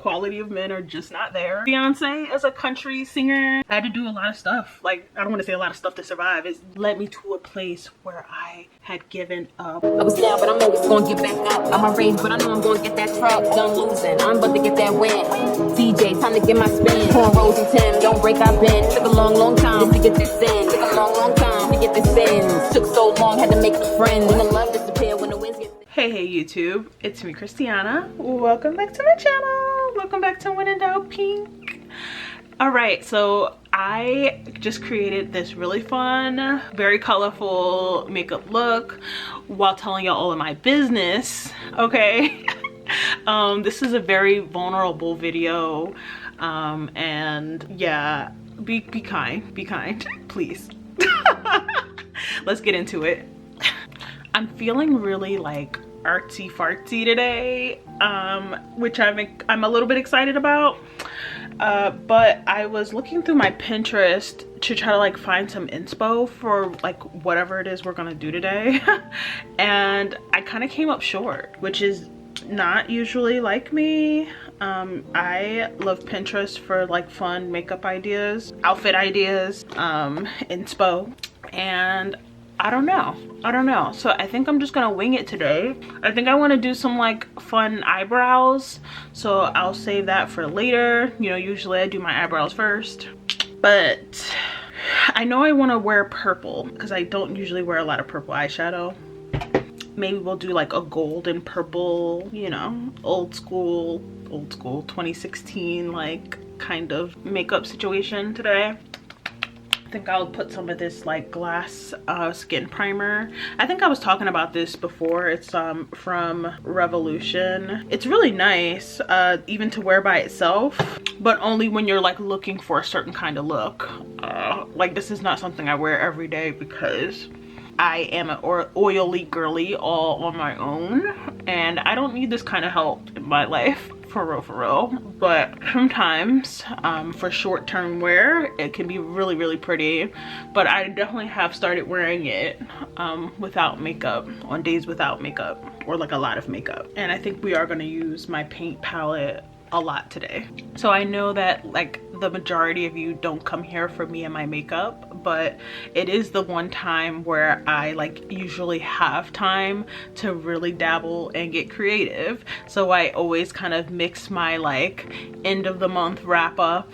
quality of men are just not there. Beyonce as a country singer had to do a lot of stuff. Like, I don't want to say a lot of stuff to survive. It led me to a place where I had given up. I was down, but I'm always gonna get back up. I'm a rage, but I know I'm gonna get that truck done losing. I'm about to get that win. DJ, time to get my spin. Cornrows and Tim, don't break our bend. Took a long, long time to get this in. Took a long, long time to get this in. Took so long, had to make a friend. And the love disappear when the winds get. Hey YouTube, it's me, Christiana. Welcome back to my channel. Welcome back to When in Doubt Pink. Alright, so I just created this really fun, very colorful makeup look while telling y'all all of my business, okay? This is a very vulnerable video, and yeah, be kind, please. Let's get into it. I'm feeling really like artsy fartsy today, which I'm a little bit excited about. But I was looking through my Pinterest to try to like find some inspo for like whatever it is we're gonna do today. And I kind of came up short, which is not usually like me. I love Pinterest for like fun makeup ideas, outfit ideas, inspo, and I don't know. So I think I'm just gonna wing it today. I think I want to do some like fun eyebrows, so I'll save that for later. You know, usually I do my eyebrows first, but I know I want to wear purple because I don't usually wear a lot of purple eyeshadow. Maybe we'll do like a gold and purple, you know, old school 2016 like kind of makeup situation today. I think I'll put some of this like glass skin primer. I think I was talking about this before. It's from Revolution. It's really nice, even to wear by itself, but only when you're like looking for a certain kind of look. Like, this is not something I wear every day because I am an oily girly all on my own, and I don't need this kind of help in my life. For real, but sometimes for short-term wear it can be really pretty, but I definitely have started wearing it without makeup, on days without makeup or like a lot of makeup. And I think we are going to use my paint palette a lot today. So I know that like the majority of you don't come here for me and my makeup, but it is the one time where I like usually have time to really dabble and get creative. So I always kind of mix my like end of the month wrap up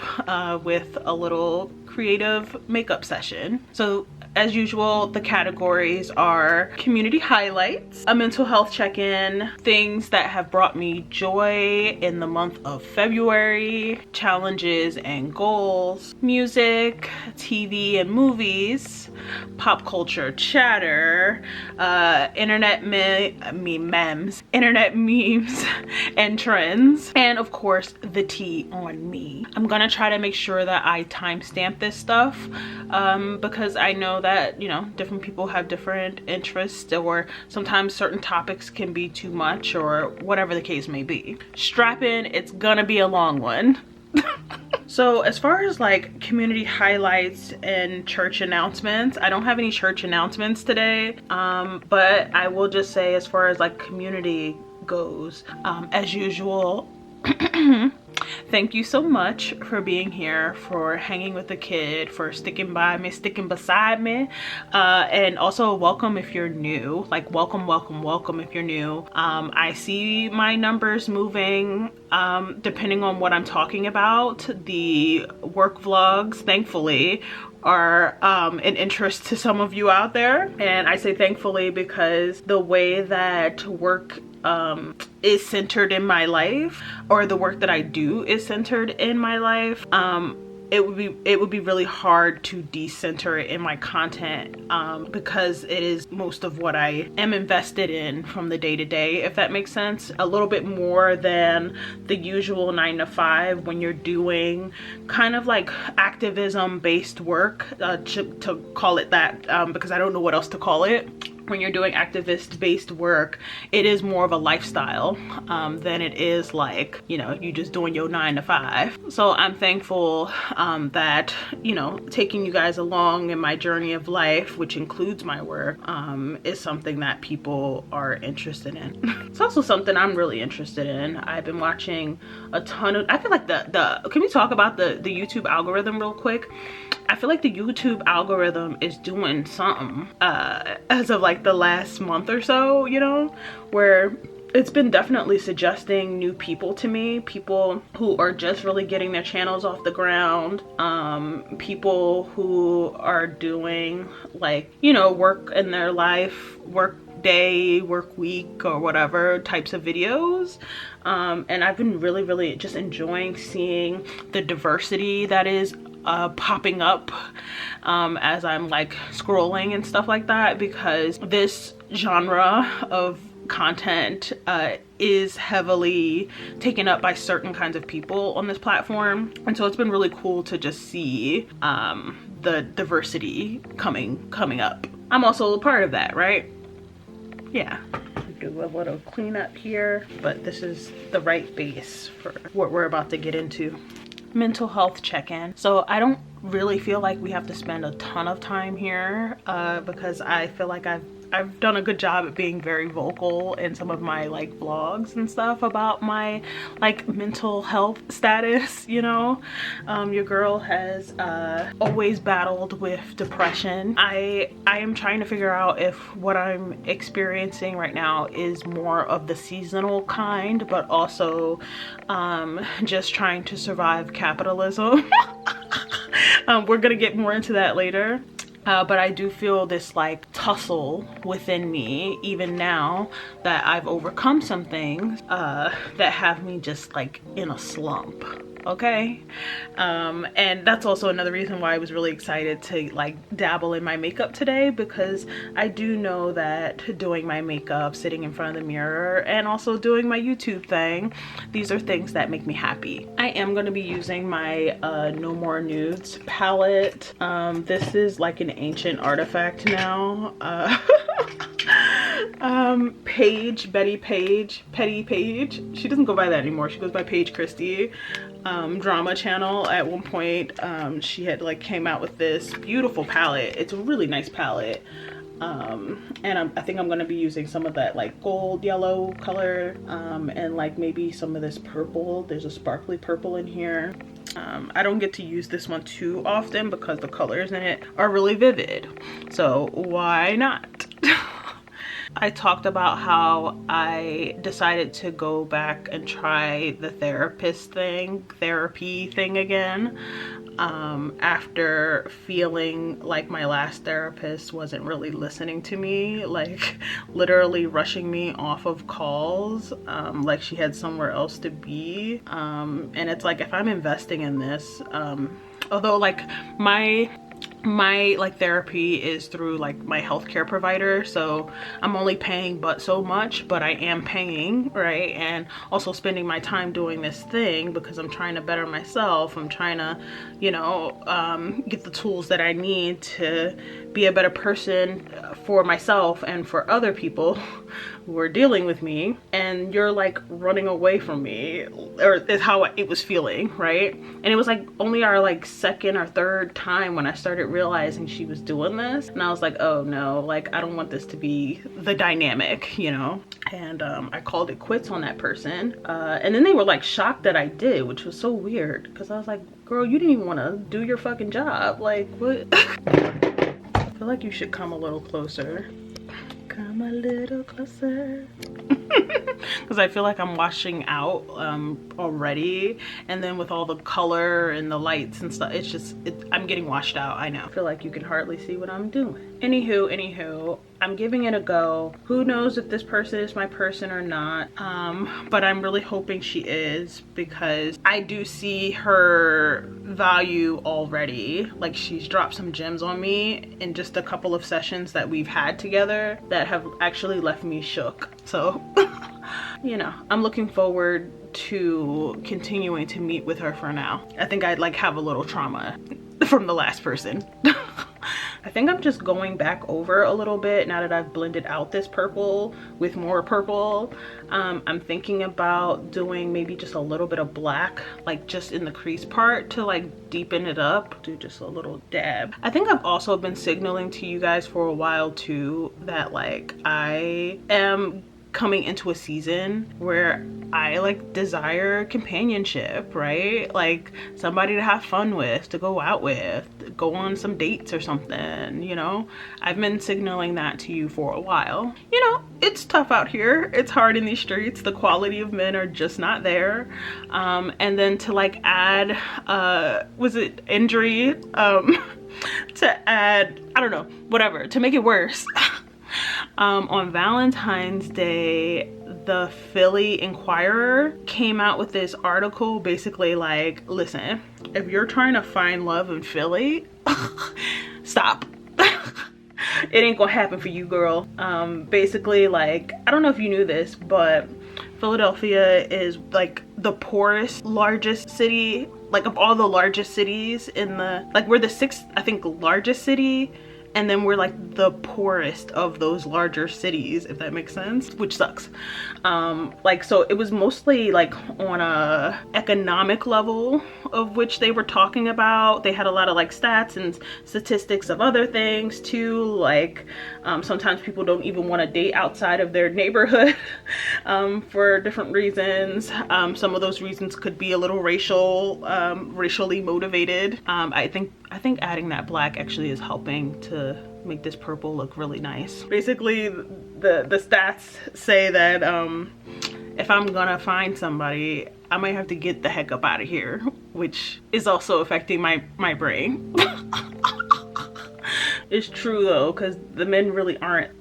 with a little creative makeup session. So as usual, the categories are community highlights, a mental health check-in, things that have brought me joy in the month of February, challenges and goals, music, TV and movies, pop culture chatter, internet memes, internet memes and trends, and of course the tea on me. I'm gonna try to make sure that I timestamp this stuff because I know that, you know, different people have different interests, or sometimes certain topics can be too much, or whatever the case may be. Strap in, it's gonna be a long one. So as far as like community highlights and church announcements, I don't have any church announcements today, but I will just say, as far as like community goes, as usual, thank you so much for being here, for hanging with the kid, for sticking by me, sticking beside me, and also welcome if you're new. Like, welcome if you're new. I see my numbers moving depending on what I'm talking about. The work vlogs, thankfully, are an interest to some of you out there, and I say thankfully because the way that work is centered in my life, or the work that I do is centered in my life, it would be really hard to decenter it in my content, because it is most of what I am invested in from the day to day, if that makes sense. A little bit more than the usual 9 to 5 when you're doing kind of like activism based work, to call it that, because I don't know what else to call it. when you're doing activist based work, it is more of a lifestyle than it is like, you know, you just doing your 9 to 5. So I'm thankful that, you know, taking you guys along in my journey of life, which includes my work, is something that people are interested in. It's also something I'm really interested in. I've been watching a ton of, I feel like can we talk about the YouTube algorithm real quick? I feel like the YouTube algorithm is doing something as of like the last month or so, you know, where it's been definitely suggesting new people to me, people who are just really getting their channels off the ground, people who are doing like, you know, work in their life, work day, work week, or whatever types of videos. And I've been really just enjoying seeing the diversity that is popping up as I'm like scrolling and stuff like that, because this genre of content is heavily taken up by certain kinds of people on this platform, and so it's been really cool to just see the diversity coming up. I'm also a part of that, right? Yeah. Do a little cleanup here, but this is the right base for what we're about to get into. Mental health check-in. So I don't really feel like we have to spend a ton of time here because I feel like I've done a good job at being very vocal in some of my like vlogs and stuff about my like mental health status, you know. Your girl has always battled with depression. I am trying to figure out if what I'm experiencing right now is more of the seasonal kind, but also just trying to survive capitalism. We're gonna get more into that later. But I do feel this like tussle within me even now that I've overcome some things that have me just like in a slump. Okay, and that's also another reason why I was really excited to like dabble in my makeup today, because I do know that doing my makeup, sitting in front of the mirror, and also doing my YouTube thing, these are things that make me happy. I am going to be using my No More Nudes palette. This is like an ancient artifact now. Petty Page, she doesn't go by that anymore, she goes by Paige Christie. Drama channel. At one point she had like came out with this beautiful palette. It's a really nice palette, and I think I'm going to be using some of that like gold yellow color, and like maybe some of this purple. There's a sparkly purple in here. I don't get to use this one too often because the colors in it are really vivid, so why not? I talked about how I decided to go back and try the therapy thing again, after feeling like my last therapist wasn't really listening to me, like literally rushing me off of calls, like she had somewhere else to be. And it's like, if I'm investing in this, although like my like therapy is through like my healthcare provider, so I'm only paying but so much, but I am paying, right? And also spending my time doing this thing because I'm trying to better myself. I'm trying to, you know, get the tools that I need to be a better person for myself and for other people who are dealing with me. And you're like running away from me, or is how it was feeling, right? And it was like only our like second or third time when I started realizing she was doing this, and I was like, oh no, like I don't want this to be the dynamic, you know. And I called it quits on that person, and then they were like shocked that I did, which was so weird, because I was like, girl, you didn't even want to do your fucking job, like what? I feel like you should come a little closer. Come a little closer. Because I feel like I'm washing out already, and then with all the color and the lights and stuff, it's just I'm getting washed out. I know. I feel like you can hardly see what I'm doing. Anywho, I'm giving it a go. Who knows if this person is my person or not, but I'm really hoping she is, because I do see her value already. Like, she's dropped some gems on me in just a couple of sessions that we've had together that have actually left me shook. So you know, I'm looking forward to continuing to meet with her for now. I think I'd like have a little trauma from the last person. I think I'm just going back over a little bit now that I've blended out this purple with more purple. I'm thinking about doing maybe just a little bit of black, like just in the crease part to like deepen it up. Do just a little dab. I think I've also been signaling to you guys for a while too that like I am coming into a season where I like desire companionship, right? Like somebody to have fun with, to go out with, go on some dates or something, you know? I've been signaling that to you for a while. You know, it's tough out here. It's hard in these streets. The quality of men are just not there. And then to like add, was it injury? To add, I don't know, whatever, to make it worse. On Valentine's Day, the Philly Inquirer came out with this article basically like, listen, if you're trying to find love in Philly, stop. It ain't gonna happen for you, girl. Basically, like, I don't know if you knew this, but Philadelphia is like the poorest, largest city, like of all the largest cities in the, like we're the sixth, I think, largest city. And then we're like the poorest of those larger cities, if that makes sense, which sucks. Like, so it was mostly like on a economic level of which they were talking about. They had a lot of like stats and statistics of other things too. Like sometimes people don't even want to date outside of their neighborhood for different reasons. Some of those reasons could be a little racially motivated. I think adding that black actually is helping to make this purple look really nice. Basically, the stats say that if I'm gonna find somebody, I might have to get the heck up out of here, which is also affecting my brain. It's true though, because the men really aren't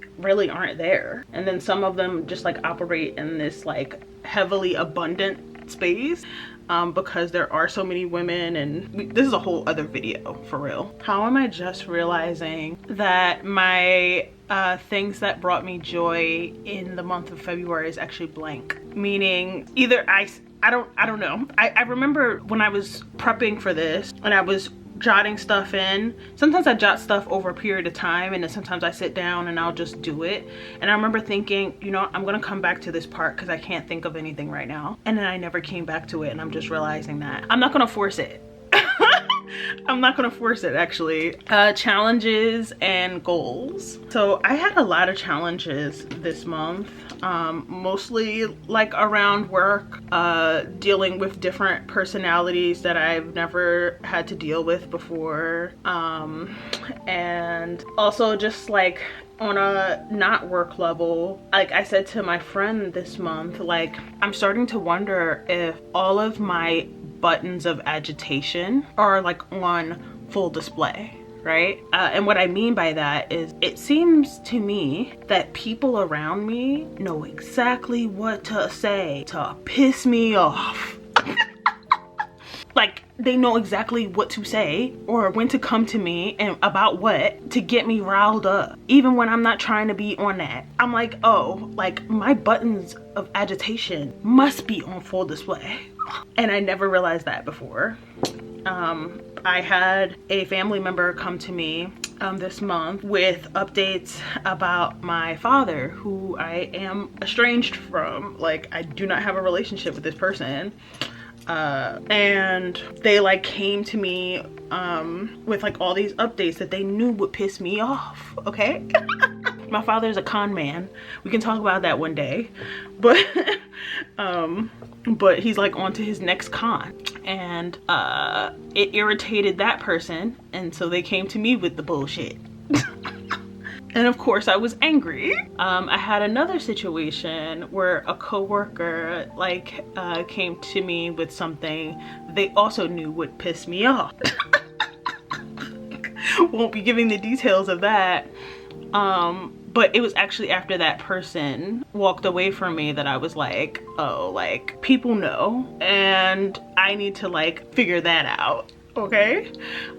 there. And then some of them just like operate in this like heavily abundant space. Because there are so many women, and this is a whole other video for real. How am I just realizing that my things that brought me joy in the month of February is actually blank? Meaning either I don't know. I remember when I was prepping for this and I was jotting stuff in. Sometimes I jot stuff over a period of time, and then sometimes I sit down and I'll just do it. And I remember thinking, you know, I'm gonna come back to this part because I can't think of anything right now. And then I never came back to it, and I'm just realizing that I'm not gonna force it. I'm not gonna force it actually. Challenges and goals. So I had a lot of challenges this month. Mostly like around work, dealing with different personalities that I've never had to deal with before, and also just like on a not work level, like I said to my friend this month, like I'm starting to wonder if all of my buttons of agitation are like on full display. Right? And what I mean by that is it seems to me that people around me know exactly what to say to piss me off. Like they know exactly what to say or when to come to me and about what to get me riled up. Even when I'm not trying to be on that. I'm like, oh, like my buttons of agitation must be on full display. And I never realized that before. I had a family member come to me this month with updates about my father, who I am estranged from. Like, I do not have a relationship with this person. And they like came to me with like all these updates that they knew would piss me off, okay? My father's a con man. We can talk about that one day. But he's like on to his next con, and it irritated that person, and so they came to me with the bullshit. And of course I was angry. I had another situation where a coworker like came to me with something they also knew would piss me off. Won't be giving the details of that. But it was actually after that person walked away from me that I was like, oh, like people know, and I need to like figure that out, okay?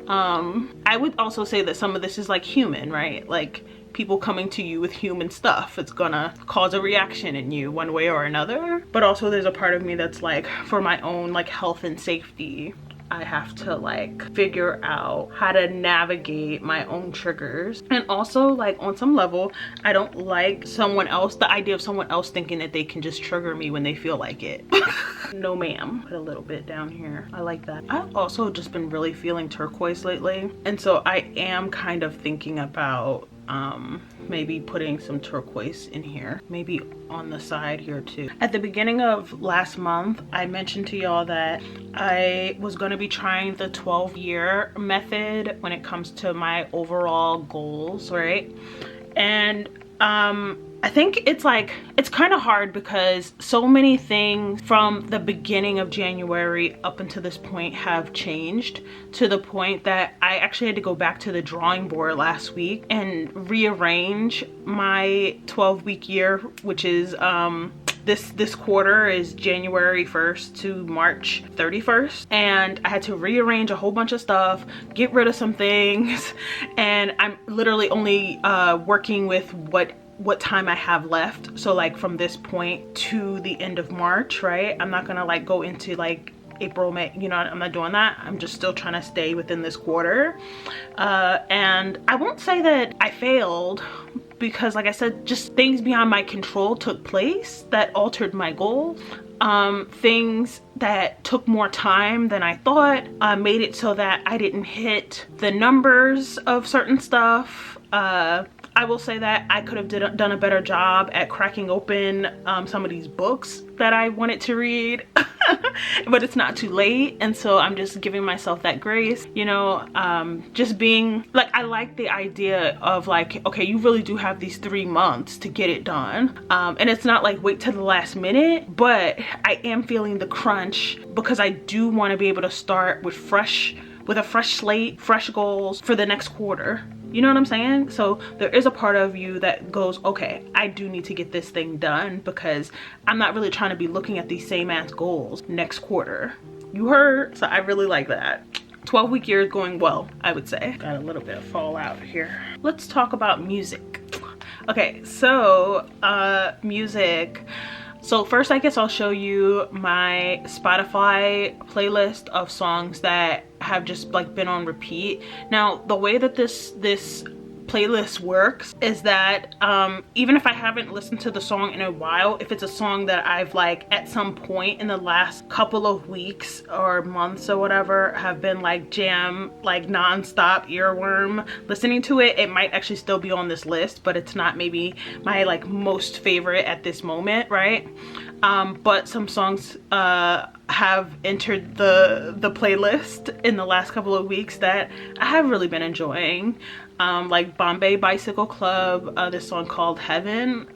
I would also say that some of this is like human, right? Like people coming to you with human stuff. It's gonna cause a reaction in you one way or another. But also there's a part of me that's like, for my own like health and safety, I have to like figure out how to navigate my own triggers. And also, like, on some level, I don't like the idea of someone else thinking that they can just trigger me when they feel like it. No ma'am. Put a little bit down here. I like that. I've also just been really feeling turquoise lately, and so I am kind of thinking about maybe putting some turquoise in here, maybe on the side here too. At the beginning of last month, I mentioned to y'all that I was going to be trying the 12-year method when it comes to my overall goals, right? And I think it's kind of hard because so many things from the beginning of January up until this point have changed, to the point that I actually had to go back to the drawing board last week and rearrange my 12-week year, which is this quarter is January 1st to March 31st, and I had to rearrange a whole bunch of stuff, get rid of some things, and I'm literally only working with what time I have left. So like from this point to the end of March, right? I'm not gonna like go into like April, May, you know, I'm not doing that. I'm just still trying to stay within this quarter. And I won't say that I failed, because like I said, just things beyond my control took place that altered my goal. Things that took more time than I thought made it so that I didn't hit the numbers of certain stuff. I will say that I could have done a better job at cracking open some of these books that I wanted to read, but it's not too late, and so I'm just giving myself that grace, you know. Just being like, I like the idea of like, okay, you really do have these 3 months to get it done, and it's not like wait till the last minute, but I am feeling the crunch because I do want to be able to start with a fresh slate, fresh goals for the next quarter. You know what I'm saying? So there is a part of you that goes, okay, I do need to get this thing done, because I'm not really trying to be looking at these same ass goals next quarter. You heard? So I really like that. 12-week year is going well, I would say. Got a little bit of fallout here. Let's talk about music. Okay, so music. So first, I guess I'll show you my Spotify playlist of songs that have just like been on repeat. Now, the way that this playlist works is that even if I haven't listened to the song in a while, if it's a song that I've like at some point in the last couple of weeks or months or whatever have been like jam, like non-stop earworm listening to it, it might actually still be on this list, but it's not maybe my like most favorite at this moment, right? But some songs have entered the playlist in the last couple of weeks that I have really been enjoying, like Bombay Bicycle Club, this song called Heaven.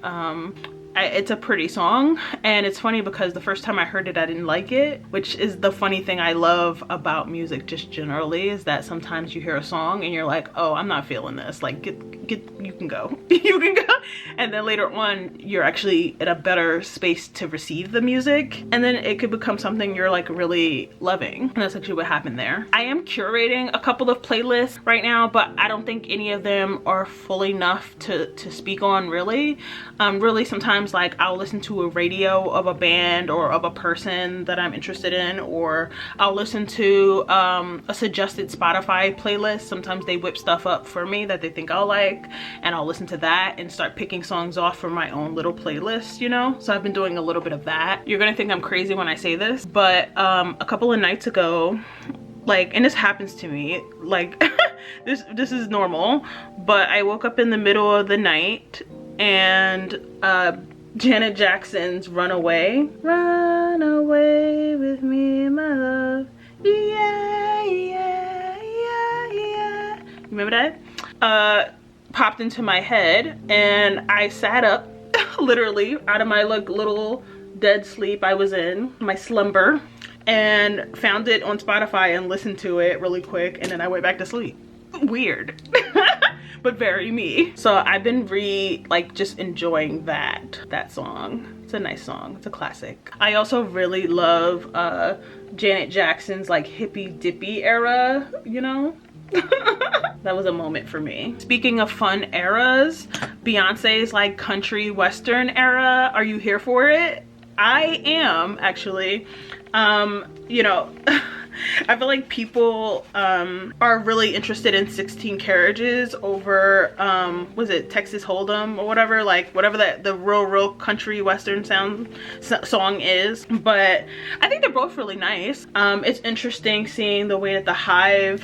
It's a pretty song, and it's funny because the first time I heard it I didn't like it, which is the funny thing I love about music just generally, is that sometimes you hear a song and you're like, oh, I'm not feeling this, like get you can go. You can go, and then later on you're actually in a better space to receive the music, and then it could become something you're like really loving, and that's actually what happened there. I am curating a couple of playlists right now, but I don't think any of them are full enough to speak on really. Really sometimes like I'll listen to a radio of a band or of a person that I'm interested in, or I'll listen to a suggested Spotify playlist. Sometimes they whip stuff up for me that they think I'll like, and I'll listen to that and start picking songs off from my own little playlist, you know? So I've been doing a little bit of that. You're gonna think I'm crazy when I say this, but a couple of nights ago, like, and this happens to me, like this is normal, but I woke up in the middle of the night and Janet Jackson's Run Away with me, my love, yeah, yeah, yeah, yeah. Remember that? Popped into my head, and I sat up literally out of my like little dead sleep I was in, my slumber, and found it on Spotify and listened to it really quick, and then I went back to sleep. Weird. But very me. So I've been just enjoying that song. It's a nice song. It's a classic. I also really love Janet Jackson's like hippy dippy era, you know? That was a moment for me. Speaking of fun eras, Beyonce's like country western era, are you here for it? I am, actually. You know, I feel like people are really interested in 16 carriages over was it Texas Hold'em or whatever, like whatever that the real country western song is. But I think they're both really nice. It's interesting seeing the way that the Hive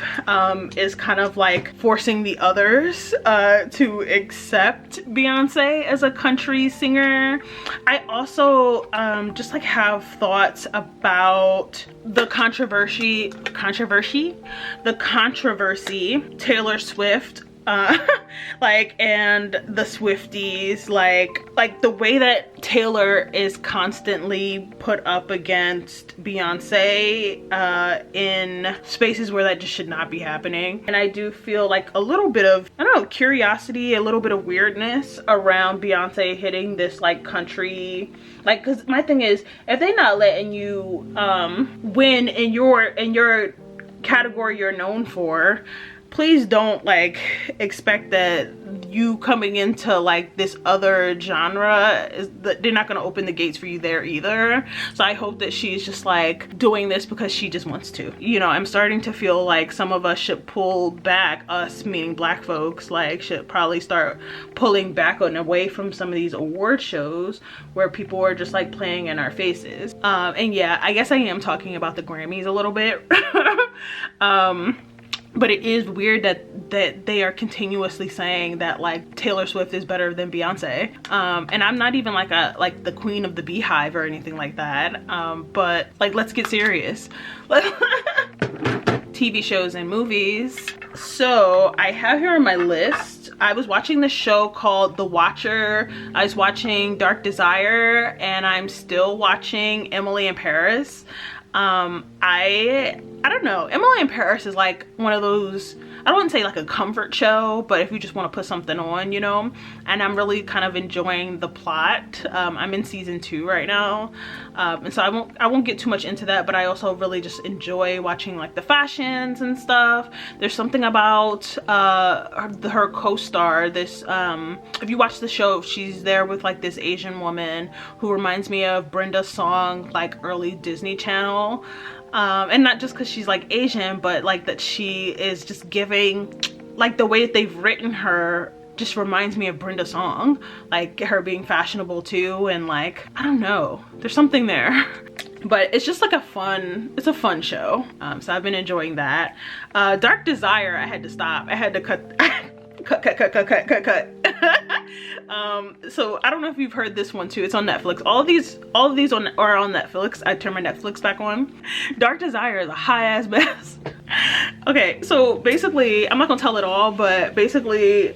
is kind of like forcing the others to accept Beyonce as a country singer. I also just like have thoughts about the controversy Taylor Swift like, and the Swifties, like the way that Taylor is constantly put up against Beyonce in spaces where that just should not be happening. And I do feel like a little bit of, I don't know, curiosity, a little bit of weirdness around Beyonce hitting this like country, like, because my thing is, if they're not letting you win in your category you're known for, please don't like expect that you coming into like this other genre is that they're not going to open the gates for you there either. So I hope that she's just like doing this because she just wants to, you know. I'm starting to feel like some of us should pull back, us meaning black folks, like should probably start pulling back and away from some of these award shows where people are just like playing in our faces. And yeah, I guess I am talking about the Grammys a little bit. But it is weird that they are continuously saying that like Taylor Swift is better than Beyonce. And I'm not even like the queen of the beehive or anything like that. But like, let's get serious. TV shows and movies. So I have here on my list, I was watching this show called The Watcher. I was watching Dark Desire, and I'm still watching Emily in Paris. I don't know, Emily in Paris is like one of those, I don't want to say like a comfort show, but if you just want to put something on, you know. And I'm really kind of enjoying the plot. I'm in season 2 right now, and so I won't get too much into that, but I also really just enjoy watching like the fashions and stuff. There's something about her co-star, this if you watch the show, she's there with like this Asian woman who reminds me of Brenda Song, like early Disney Channel. And not just because she's like Asian, but like that she is just giving, like the way that they've written her just reminds me of Brenda Song, like her being fashionable too, and like, I don't know, there's something there. But it's just like it's a fun show. So I've been enjoying that. Dark Desire, I had to stop. I had to cut cut. So I don't know if you've heard this one too. It's on Netflix. All of these are on Netflix. I turned my Netflix back on. Dark Desire is a high ass mess. Okay, so basically, I'm not gonna tell it all, but basically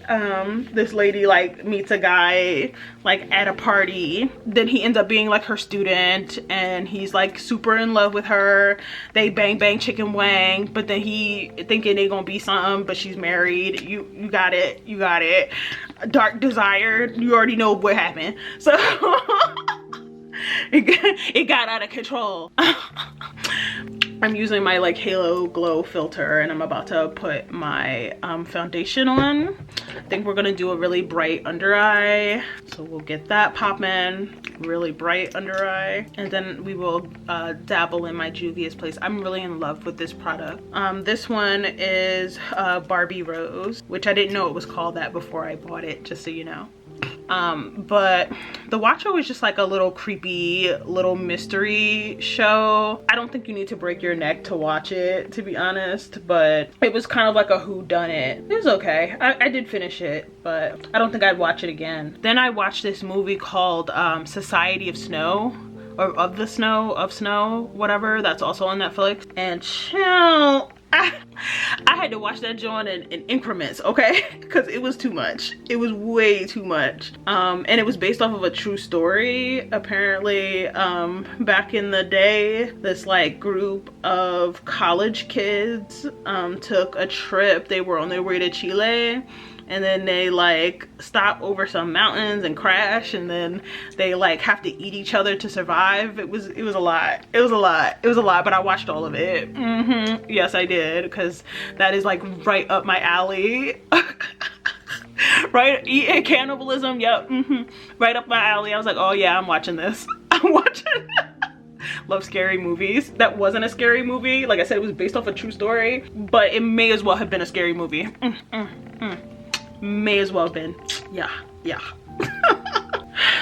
this lady like meets a guy like at a party, then he ends up being like her student, and he's like super in love with her. They bang bang chicken wang, but then he thinking they gonna be something, but she's married. You got it. Dark Desire, you already know what happened. So it got out of control. I'm using my like Halo Glow filter, and I'm about to put my foundation on. I think we're gonna do a really bright under eye, so we'll get that popping, really bright under eye, and then we will dabble in my Juvia's Place. I'm really in love with this product. This one is Barbie Rose, which I didn't know it was called that before I bought it, just so you know. But The Watcher was just like a little creepy little mystery show. I don't think you need to break your neck to watch it, to be honest, but it was kind of like a whodunit. It was okay. I did finish it, but I don't think I'd watch it again. Then I watched this movie called Society of Snow, or of Snow, whatever. That's also on Netflix. And chill, I had to watch that joint in increments, okay? Because it was too much. It was way too much. And it was based off of a true story. Apparently, back in the day, this like group of college kids took a trip. They were on their way to Chile, and then they like stop over some mountains and crash, and then they like have to eat each other to survive. It was a lot. It was a lot, but I watched all of it. Yes, I did, because that is like right up my alley. Right, eating cannibalism, yep. Right up my alley. I was like, oh yeah, I'm watching this. I'm watching love scary movies. That wasn't a scary movie. Like I said, it was based off a true story, but it may as well have been a scary movie. May as well have been. Yeah.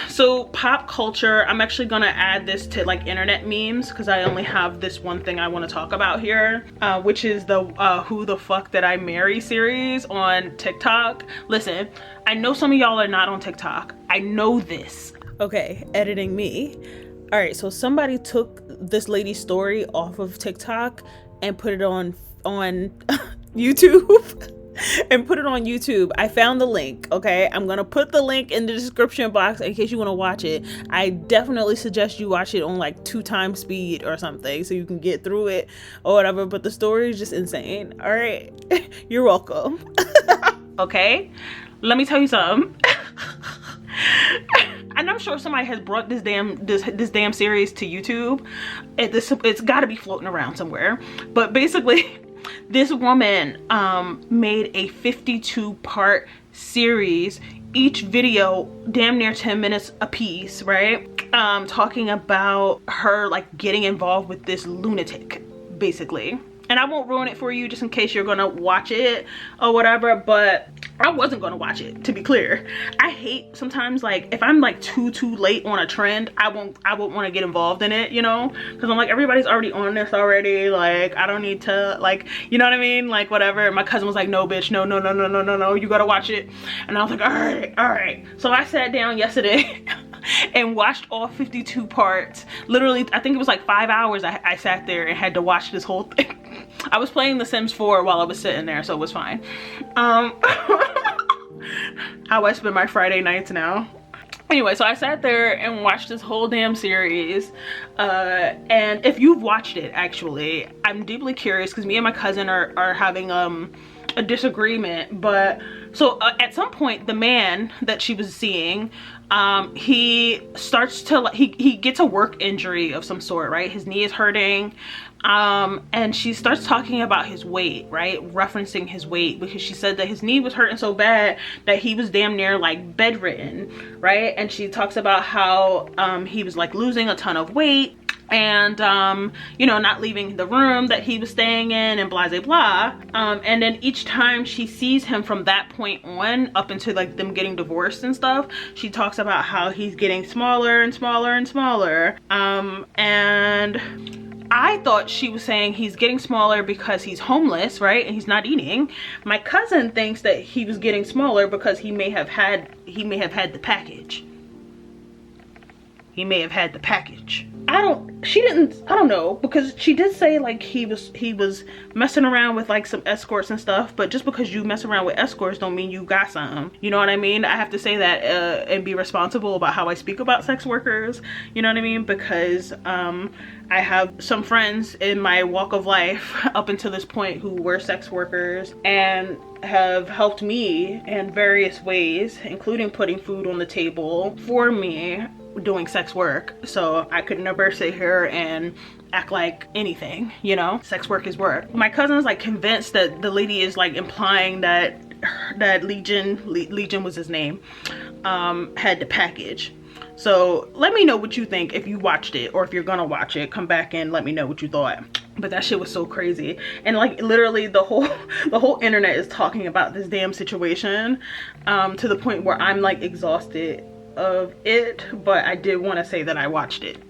So pop culture, I'm actually gonna add this to like internet memes because I only have this one thing I want to talk about here, which is the Who the Fuck Did I Marry series on TikTok. Listen, I know some of y'all are not on TikTok. I know this. Okay, editing me. All right, so somebody took this lady's story off of TikTok and put it on YouTube. And put it on YouTube. I found the link. Okay, I'm gonna put the link in the description box in case you want to watch it. I definitely suggest you watch it on like 2x speed or something so you can get through it or whatever, but the story is just insane. All right. You're welcome. Okay, let me tell you something. And I'm sure somebody has brought this damn series to YouTube. It's got to be floating around somewhere, but basically this woman made a 52-part series, each video damn near 10 minutes a piece, right? Talking about her like getting involved with this lunatic, basically. And I won't ruin it for you just in case you're gonna watch it or whatever, but I wasn't gonna watch it, to be clear. I hate sometimes, like, if I'm like too late on a trend, I won't want to get involved in it, you know, because I'm like, everybody's already on this already, like I don't need to, like, you know what I mean, like whatever. My cousin was like, no bitch, no, you gotta watch it. And I was like, all right. So I sat down yesterday and watched all 52 parts. Literally, I think it was like 5 hours I sat there and had to watch this whole thing. I was playing The Sims 4 while I was sitting there, so it was fine. How I spend my Friday nights now. Anyway, so I sat there and watched this whole damn series. And if you've watched it, actually, I'm deeply curious because me and my cousin are having a disagreement. But so at some point, the man that she was seeing, he starts to, like, he gets a work injury of some sort, right? His knee is hurting. And she starts talking about his weight, right? Referencing his weight, because she said that his knee was hurting so bad that he was damn near like bedridden, right? And she talks about how he was like losing a ton of weight and you know, not leaving the room that he was staying in and blah blah blah. And then each time she sees him from that point on up into like them getting divorced and stuff, she talks about how he's getting smaller and smaller and smaller. And I thought she was saying he's getting smaller because he's homeless, right? And he's not eating. My cousin thinks that he was getting smaller because he may have had the package. He may have had the package. I don't know, because she did say like he was messing around with like some escorts and stuff, but just because you mess around with escorts don't mean you got something, you know what I mean? I have to say that and be responsible about how I speak about sex workers, you know what I mean? Because I have some friends in my walk of life up until this point who were sex workers and have helped me in various ways, including putting food on the table for me doing sex work. So I could never sit here and act like anything, you know? Sex work is work. My cousin is like convinced that the lady is like implying that Legion was his name, had the package. So let me know what you think if you watched it, or if you're gonna watch it, come back and let me know what you thought. But that shit was so crazy. And like literally the whole internet is talking about this damn situation, to the point where I'm like exhausted of it, but I did want to say that I watched it.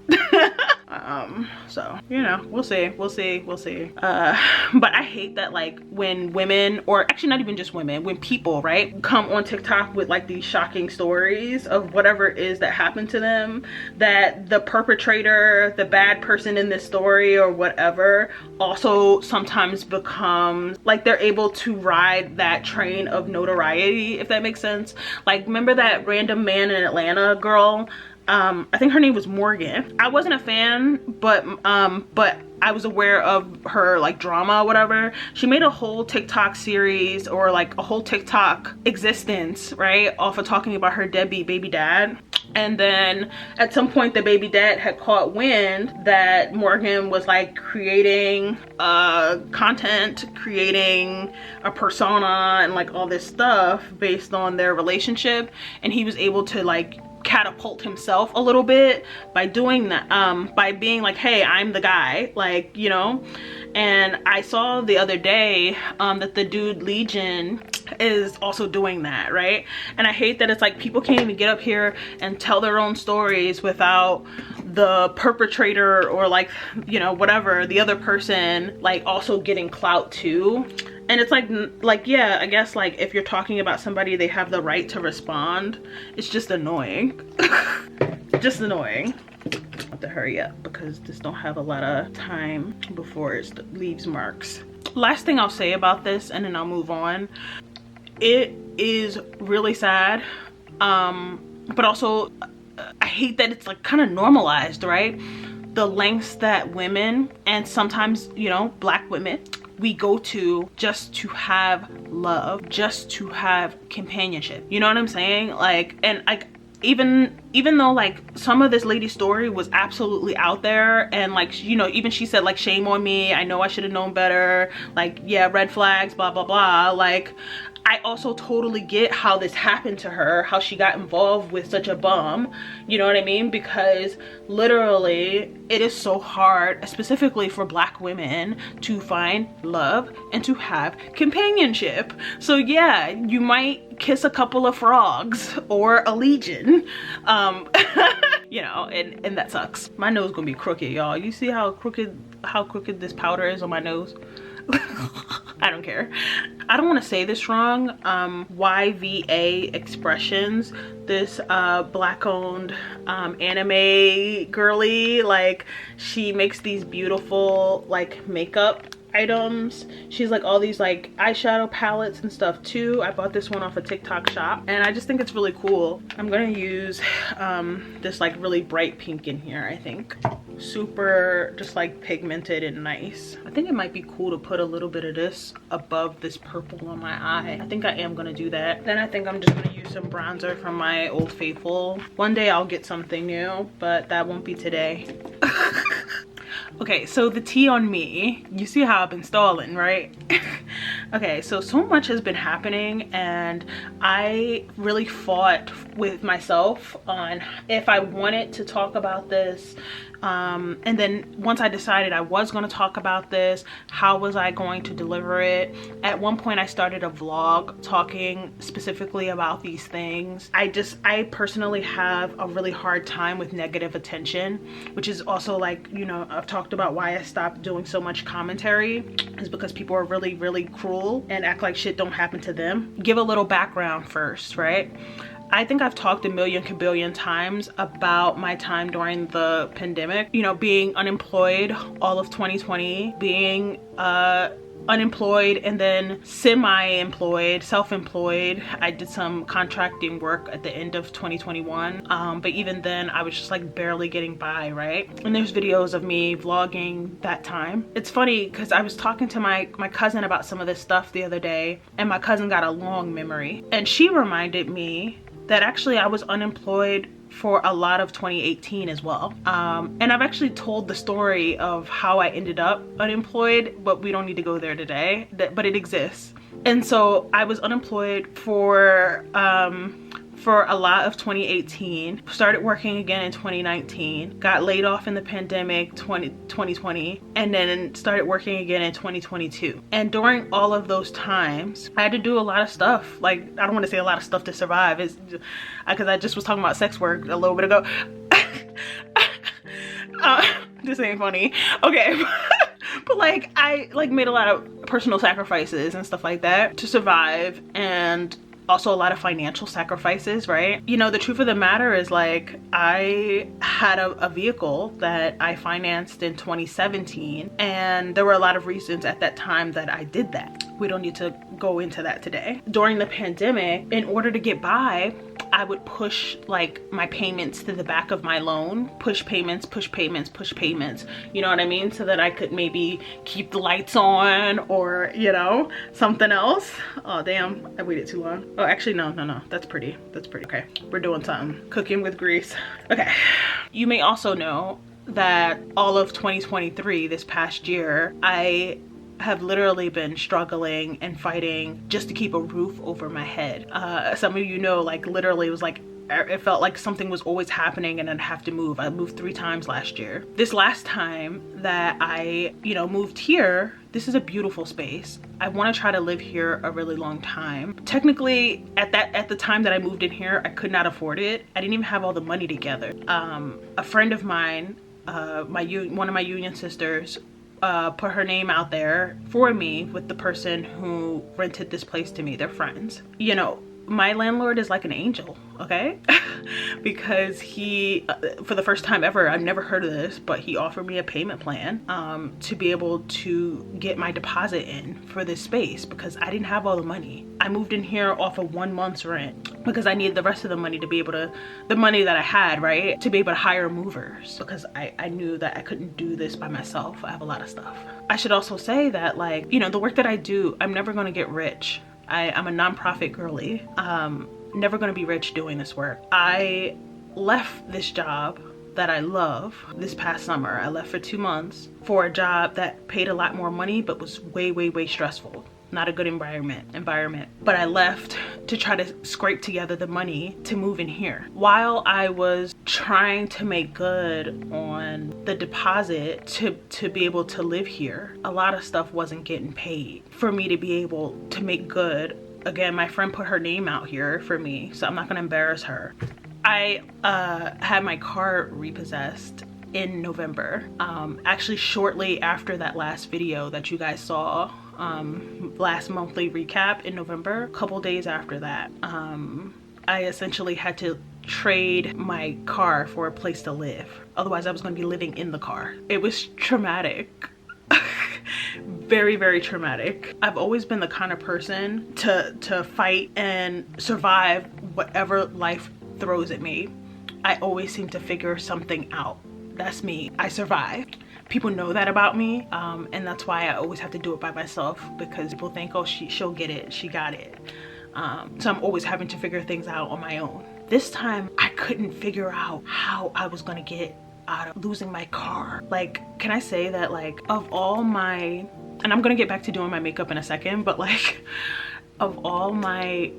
So you know, we'll see. But I hate that like when women, or actually not even just women, when people, right, come on TikTok with like these shocking stories of whatever it is that happened to them, that the perpetrator, the bad person in this story or whatever, also sometimes becomes like they're able to ride that train of notoriety, if that makes sense. Like, remember that random man in Atlanta girl? I think her name was Morgan. I wasn't a fan, but I was aware of her like drama or whatever. She made a whole TikTok series, or like a whole TikTok existence, right, off of talking about her deadbeat baby dad. And then at some point the baby dad had caught wind that Morgan was like creating content, creating a persona and like all this stuff based on their relationship, and he was able to like catapult himself a little bit by doing that, by being like, hey, I'm the guy, like, you know. And I saw the other day that the dude Legion is also doing that, right? And I hate that it's like people can't even get up here and tell their own stories without the perpetrator or like, you know, whatever, the other person like also getting clout too. And it's like yeah, I guess like if you're talking about somebody, they have the right to respond. It's just annoying. Just annoying. I have to hurry up because this don't have a lot of time before it leaves marks. Last thing I'll say about this, and then I'll move on. It is really sad, but also I hate that it's like kind of normalized, right? The lengths that women, and sometimes, you know, black women, we go to just to have love, just to have companionship. You know what I'm saying? Like, and like, even though like some of this lady's story was absolutely out there, and like, you know, even she said like, shame on me, I know I should have known better, like, yeah, red flags, blah blah blah. Like, I also totally get how this happened to her, how she got involved with such a bum, you know what I mean? Because literally it is so hard, specifically for black women, to find love and to have companionship. So yeah, you might kiss a couple of frogs or a legion, you know, and that sucks. My nose gonna be crooked, y'all. You see how crooked this powder is on my nose? I don't care. I don't want to say this wrong. YVA Expressions, this black owned anime girly, like, she makes these beautiful like makeup items. She's like all these like eyeshadow palettes and stuff too. I bought this one off a TikTok shop and I just think it's really cool. I'm gonna use this like really bright pink in here. I think super just like pigmented and nice. I think it might be cool to put a little bit of this above this purple on my eye. I think I am gonna do that. Then I think I'm just gonna use some bronzer from my Old Faithful. One day I'll get something new, but that won't be today. Okay, so the tea on me, you see how I've been stalling, right? Okay, so much has been happening and I really fought with myself on if I wanted to talk about this. And then once I decided I was going to talk about this, how was I going to deliver it? At one point I started a vlog talking specifically about these things. I personally have a really hard time with negative attention, which is also like, you know, I've talked about why I stopped doing so much commentary, is because people are really, really cruel and act like shit don't happen to them. Give a little background first, right? I think I've talked a million kabillion times about my time during the pandemic, you know, being unemployed all of 2020, being unemployed and then semi-employed, self-employed. I did some contracting work at the end of 2021, but even then I was just like barely getting by, right? And there's videos of me vlogging that time. It's funny because I was talking to my cousin about some of this stuff the other day, and my cousin got a long memory and she reminded me that actually I was unemployed for a lot of 2018 as well. And I've actually told the story of how I ended up unemployed, but we don't need to go there today, but it exists. And so I was unemployed for a lot of 2018, started working again in 2019, got laid off in the pandemic 2020, and then started working again in 2022. And during all of those times, I had to do a lot of stuff. Like, I don't want to say a lot of stuff to survive, it's because I just was talking about sex work a little bit ago. This ain't funny. Okay. But like, I like made a lot of personal sacrifices and stuff like that to survive, and also a lot of financial sacrifices, right? You know, the truth of the matter is like, I had a vehicle that I financed in 2017, and there were a lot of reasons at that time that I did that. We don't need to go into that today. During the pandemic, in order to get by, I would push like my payments to the back of my loan, push payments, you know what I mean? So that I could maybe keep the lights on, or, you know, something else. Oh damn, I waited too long. Oh, actually no, that's pretty. Okay, we're doing something. Cooking with grease. Okay, you may also know that all of 2023, this past year, I have literally been struggling and fighting just to keep a roof over my head. Some of you know, like, literally it was like it felt like something was always happening and I'd have to move. I moved 3 times last year. This last time that I, you know, moved here, this is a beautiful space. I want to try to live here a really long time. Technically, at the time that I moved in here, I could not afford it. I didn't even have all the money together. A friend of mine, one of my union sisters, put her name out there for me with the person who rented this place to me. They're friends. You know, my landlord is like an angel, okay? Because he, for the first time ever, I've never heard of this, but he offered me a payment plan to be able to get my deposit in for this space because I didn't have all the money. I moved in here off of 1 month's rent because I needed the rest of the money to be able to, the money that I had, right? To be able to hire movers because I knew that I couldn't do this by myself. I have a lot of stuff. I should also say that, like, you know, the work that I do, I'm never gonna get rich. I'm a nonprofit girly. Never gonna be rich doing this work. I left this job that I love this past summer. I left for 2 months for a job that paid a lot more money but was way, way, way stressful. Not a good environment. But I left to try to scrape together the money to move in here. While I was trying to make good on the deposit to be able to live here, a lot of stuff wasn't getting paid for me to be able to make good. Again, my friend put her name out here for me, so I'm not gonna embarrass her. I had my car repossessed in November. Actually shortly after that last video that you guys saw, last monthly recap in November, a couple days after that, I essentially had to trade my car for a place to live. Otherwise I was going to be living in the car. It was traumatic. Very, very traumatic. I've always been the kind of person to fight and survive whatever life throws at me. I always seem to figure something out. That's me. I survive. People know that about me, and that's why I always have to do it by myself, because people think, oh, she'll get it, she got it. So I'm always having to figure things out on my own. This time I couldn't figure out how I was gonna get out of losing my car. Like, can I say that, like, of all my, and I'm gonna get back to doing my makeup in a second, but like, of all my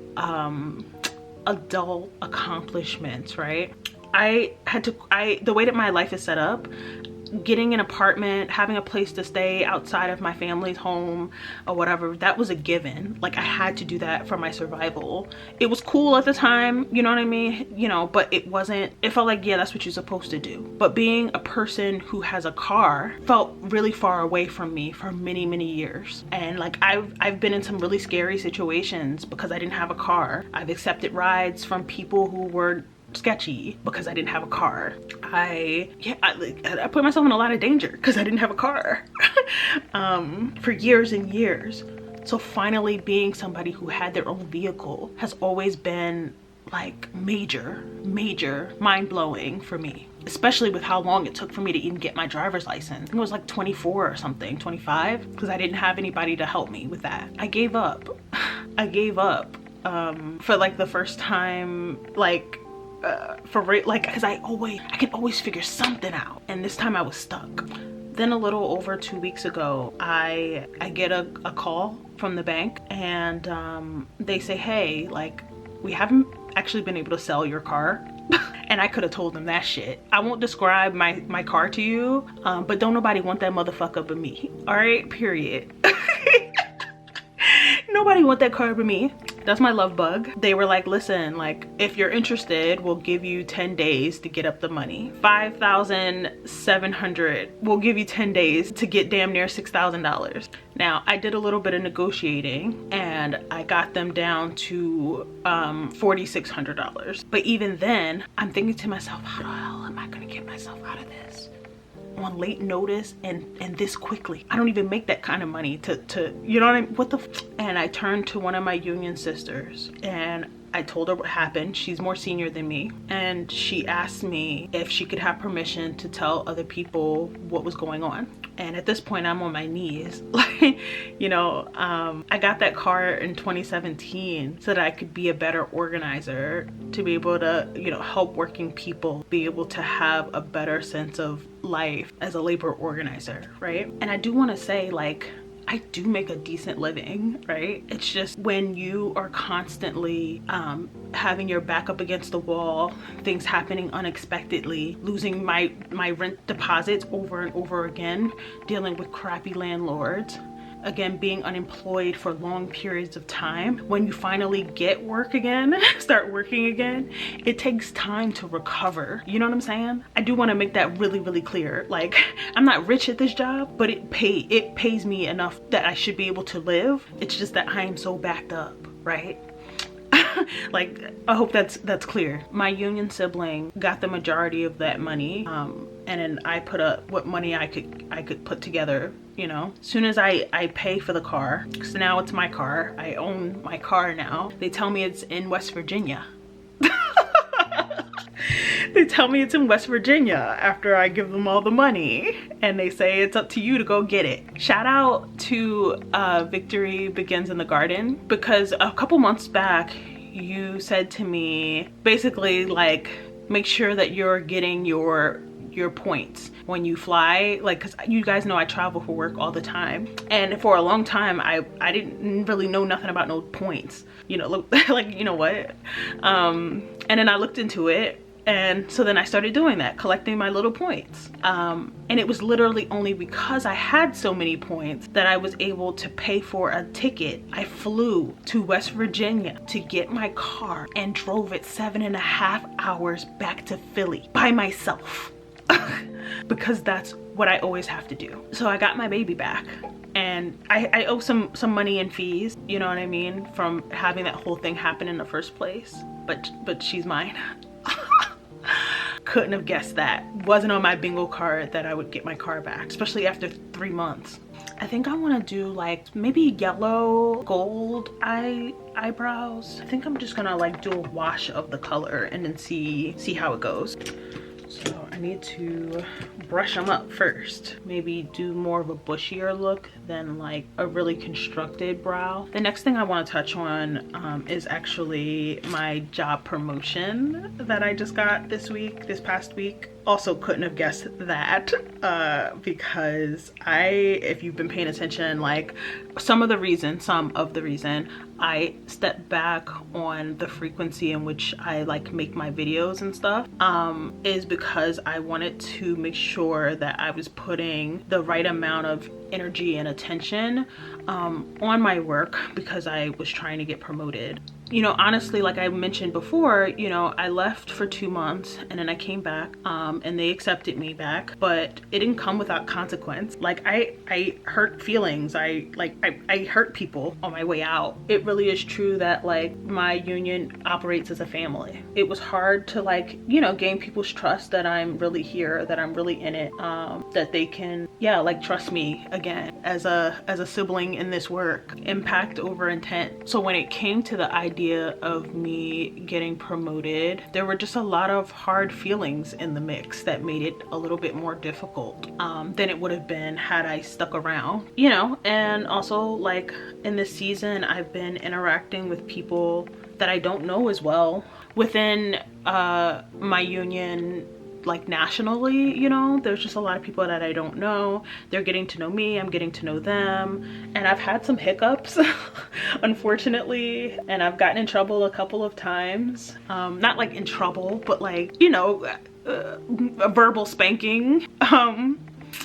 adult accomplishments, right? The way that my life is set up, getting an apartment, having a place to stay outside of my family's home or whatever, that was a given. Like, I had to do that for my survival. It was cool at the time, you know what I mean? You know, but it wasn't, it felt like, yeah, that's what you're supposed to do. But being a person who has a car felt really far away from me for many, many years. And like, I've been in some really scary situations because I didn't have a car. I've accepted rides from people who were sketchy because I didn't have a car. I put myself in a lot of danger because I didn't have a car for years and years. So finally being somebody who had their own vehicle has always been like major mind-blowing for me, especially with how long it took for me to even get my driver's license. It was like 24 or something, 25, because I didn't have anybody to help me with that. I gave up. I gave up for like the first time, like for real, like, because I can always figure something out, and this time I was stuck. Then a little over 2 weeks ago, I get a call from the bank, and they say, hey, like, we haven't actually been able to sell your car. And I could have told them that shit. I won't describe my car to you, but don't nobody want that motherfucker but me. All right, period. Nobody want that car but me. That's my love bug. They were like, listen, like, if you're interested, we'll give you 10 days to get up the money. $5,700. We'll give you 10 days to get damn near $6,000. Now, I did a little bit of negotiating and I got them down to $4,600. But even then, I'm thinking to myself, how the hell am I gonna get myself out of this on late notice and this quickly? I don't even make that kind of money to you know what I mean? What the and I turned to one of my union sisters and I told her what happened. She's more senior than me, and she asked me if she could have permission to tell other people what was going on. And at this point, I'm on my knees. Like, you know, I got that car in 2017 so that I could be a better organizer, to be able to, you know, help working people be able to have a better sense of life as a labor organizer, right? And I do want to say, like, I do make a decent living, right? It's just when you are constantly having your back up against the wall, things happening unexpectedly, losing my rent deposits over and over again, dealing with crappy landlords, again, being unemployed for long periods of time. When you finally get work again, start working again, it takes time to recover. You know what I'm saying? I do want to make that really, really clear. Like, I'm not rich at this job, but it pays me enough that I should be able to live. It's just that I am so backed up, right? Like, I hope that's clear. My union sibling got the majority of that money, and then I put up what money I could put together, you know. As soon as I pay for the car, because now it's my car, I own my car now. They tell me it's in West Virginia. They tell me it's in West Virginia after I give them all the money, and they say it's up to you to go get it. Shout out to Victory Begins in the Garden, because a couple months back you said to me basically like, make sure that you're getting your points when you fly, like, because you guys know I travel for work all the time, and for a long time I didn't really know nothing about no points, you know. Look, like, you know what, and then I looked into it, and so then I started doing that, collecting my little points, and it was literally only because I had so many points that I was able to pay for a ticket. I flew to West Virginia to get my car and drove it 7.5 hours back to Philly by myself. Because that's what I always have to do. So I got my baby back, and I owe some money in fees, you know what I mean, from having that whole thing happen in the first place, but she's mine. Couldn't have guessed that. Wasn't on my bingo card that I would get my car back, especially after 3 months. I think I want to do like maybe yellow gold eyebrows. I think I'm just gonna like do a wash of the color and then see how it goes. So I need to brush them up first. Maybe do more of a bushier look than like a really constructed brow. The next thing I want to touch on is actually my job promotion that I just got this past week. Also couldn't have guessed that because if you've been paying attention, like some of the reason I stepped back on the frequency in which I like make my videos and stuff is because I wanted to make sure that I was putting the right amount of energy and attention on my work, because I was trying to get promoted. You know, honestly, like I mentioned before, you know, I left for 2 months and then I came back and they accepted me back, but it didn't come without consequence. Like I hurt feelings. I hurt people on my way out. It really is true that like my union operates as a family. It was hard to like, you know, gain people's trust that I'm really here, that I'm really in it, that they can, yeah, like trust me again as a sibling in this work. Impact over intent. So when it came to the idea of me getting promoted, there were just a lot of hard feelings in the mix that made it a little bit more difficult than it would have been had I stuck around, you know. And also, like in this season, I've been interacting with people that I don't know as well within my union, like nationally, you know. There's just a lot of people that I don't know. They're getting to know me, I'm getting to know them, and I've had some hiccups unfortunately, and I've gotten in trouble a couple of times. Not like in trouble, but like, you know, a verbal spanking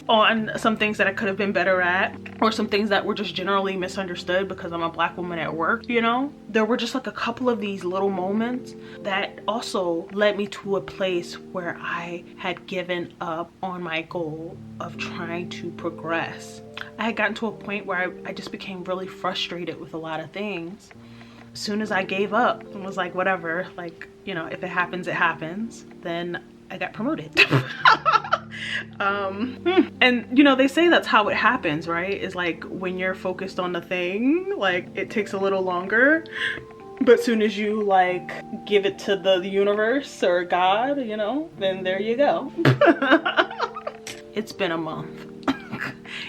on some things that I could have been better at, or some things that were just generally misunderstood because I'm a Black woman at work, you know. There were just like a couple of these little moments that also led me to a place where I had given up on my goal of trying to progress. I had gotten to a point where I just became really frustrated with a lot of things. As soon as I gave up and was like, whatever, like, you know, if it happens, it happens, then I got promoted. And you know, they say that's how it happens, right? It's like when you're focused on the thing, like it takes a little longer, but soon as you like give it to the universe or God, you know, then there you go. It's been a month.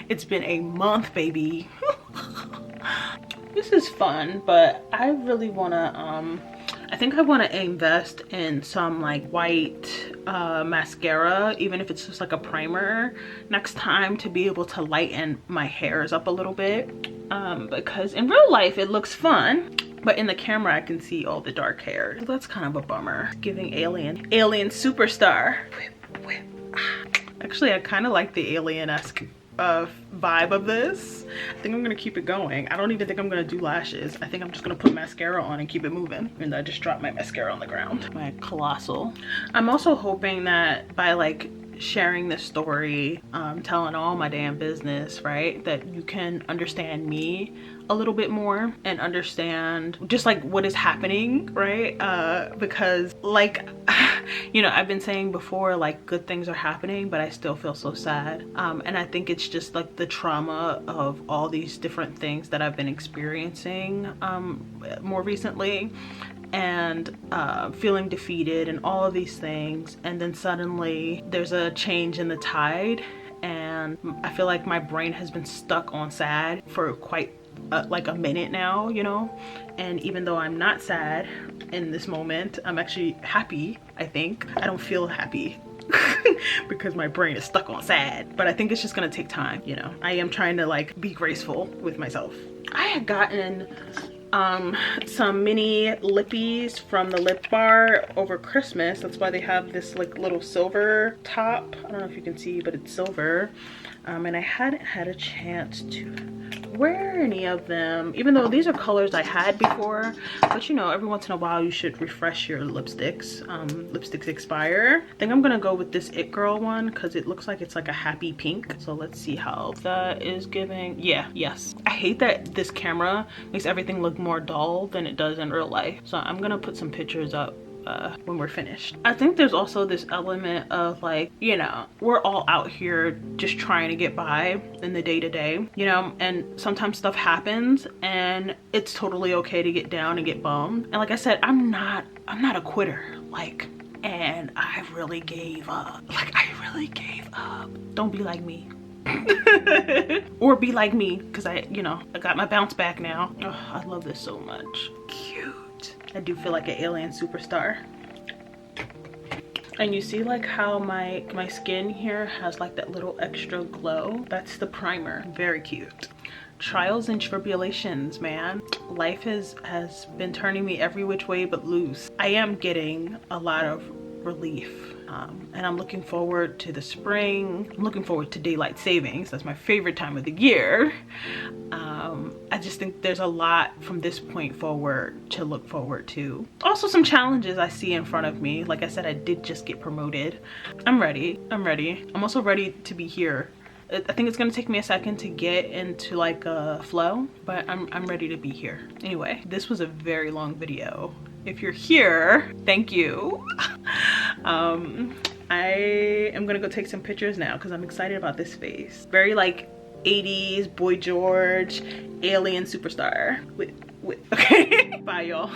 It's been a month, baby. This is fun, but I really want to I think I want to invest in some like white mascara, even if it's just like a primer next time, to be able to lighten my hairs up a little bit, because in real life it looks fun, but in the camera I can see all the dark hair. So that's kind of a bummer. Giving alien superstar. Whip, whip. Actually, I kind of like the alien-esque vibe of this. I think I'm gonna keep it going. I don't even think I'm gonna do lashes. I think I'm just gonna put mascara on and keep it moving. And I just dropped my mascara on the ground. My colossal. I'm also hoping that by like sharing this story, telling all my damn business, right, that you can understand me a little bit more and understand just like what is happening, right? Because like, you know, I've been saying before, like, good things are happening, but I still feel so sad. And I think it's just like the trauma of all these different things that I've been experiencing more recently, and feeling defeated and all of these things, and then suddenly there's a change in the tide, and I feel like my brain has been stuck on sad for quite like a minute now, you know. And even though I'm not sad in this moment, I'm actually happy. I think I don't feel happy because my brain is stuck on sad, but I think it's just gonna take time, you know. I am trying to like be graceful with myself. I had gotten some mini lippies from the Lip Bar over Christmas. That's why they have this like little silver top. I don't know if you can see, but it's silver. And I hadn't had a chance to wear any of them, even though these are colors I had before. But you know, every once in a while you should refresh your lipsticks. Lipsticks expire. I think I'm gonna go with this It Girl one because it looks like it's like a happy pink. So let's see how that is giving. Yeah, yes. I hate that this camera makes everything look more dull than it does in real life. So I'm gonna put some pictures up when we're finished. I think there's also this element of like, you know, we're all out here just trying to get by in the day-to-day, you know, and sometimes stuff happens and it's totally okay to get down and get bummed. And like I said, I'm not a quitter, like, and I really gave up. Like, I really gave up. Don't be like me. Or be like me, because I got my bounce back now. Oh, I love this so much. Cute. I do feel like an alien superstar. And you see like how my skin here has like that little extra glow? That's the primer. Very cute. Trials and tribulations, man. Life has been turning me every which way but loose. I am getting a lot of relief. And I'm looking forward to the spring. I'm looking forward to daylight savings. That's my favorite time of the year. I just think there's a lot from this point forward to look forward to. Also some challenges I see in front of me. Like I said, I did just get promoted. I'm ready. I'm also ready to be here. I think it's gonna take me a second to get into like a flow, but I'm ready to be here. Anyway, this was a very long video. If you're here, thank you. I am gonna go take some pictures now because I'm excited about this face. Very like 80s Boy George alien superstar. Okay. Bye y'all.